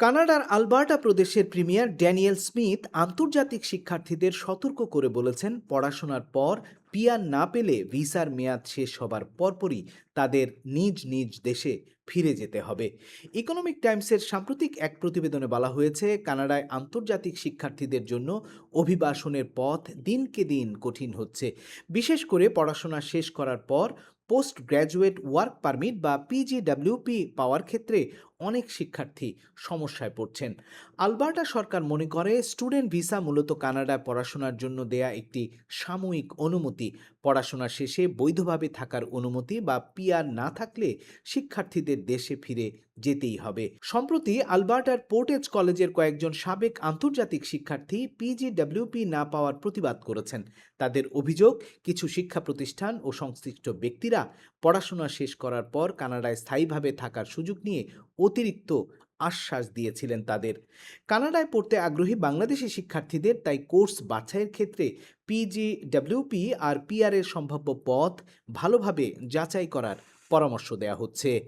কানাডার আলবার্টা প্রদেশের premier Daniel Smith আন্তর্জাতিক শিক্ষার্থীদের সতর্ক করে বলেছেন, পড়াশোনার পর পিআর না পেলে ভিসার মেয়াদ শেষ হবার পরপরই তাদের নিজ নিজ দেশে ফিরে যেতে হবে। ইকোনমিক টাইমসের সাম্প্রতিক এক প্রতিবেদনে বলা হয়েছে, কানাডায় আন্তর্জাতিক শিক্ষার্থীদের জন্য অভিবাসনের পথ দিনকে দিন কঠিন হচ্ছে। বিশেষ করে পড়াশোনা শেষ করার পর পোস্ট গ্র্যাজুয়েট ওয়ার্ক পারমিট বা পিজিডাব্লিউপি পাওয়ার ক্ষেত্রে অনেক শিক্ষার্থী সমস্যায় পড়ছেন। আলবার্টা সরকার মনে করে, স্টুডেন্ট ভিসা মূলত কানাডায় পড়াশোনার জন্য দেয়া একটি সাময়িক অনুমতি। পড়াশোনা শেষে বৈধভাবে থাকার অনুমতি বা পিআর না থাকলে শিক্ষার্থীদের দেশে ফিরে যেতেই হবে। সম্প্রতি আলবার্টার পোর্টেজ কলেজের কয়েকজন সাবেক আন্তর্জাতিক শিক্ষার্থী পিজিডাব্লিউপি না পাওয়ার প্রতিবাদ করেছেন। তাদের অভিযোগ, কিছু শিক্ষা প্রতিষ্ঠান ও সংশ্লিষ্ট ব্যক্তিরা পড়াশোনা শেষ করার পর কানাডায় স্থায়ীভাবে থাকার সুযোগ নিয়ে অতিরিক্ত আশ্বাস দিয়েছিলেন তাদের। কানাডায় পড়তে আগ্রহী বাংলাদেশি শিক্ষার্থীদের তাই কোর্স বাছাইয়ের ক্ষেত্রে পিজিডাব্লিউপি আর পিআর এর সম্ভাব্য পথ ভালোভাবে যাচাই করার পরামর্শ দেওয়া হচ্ছে।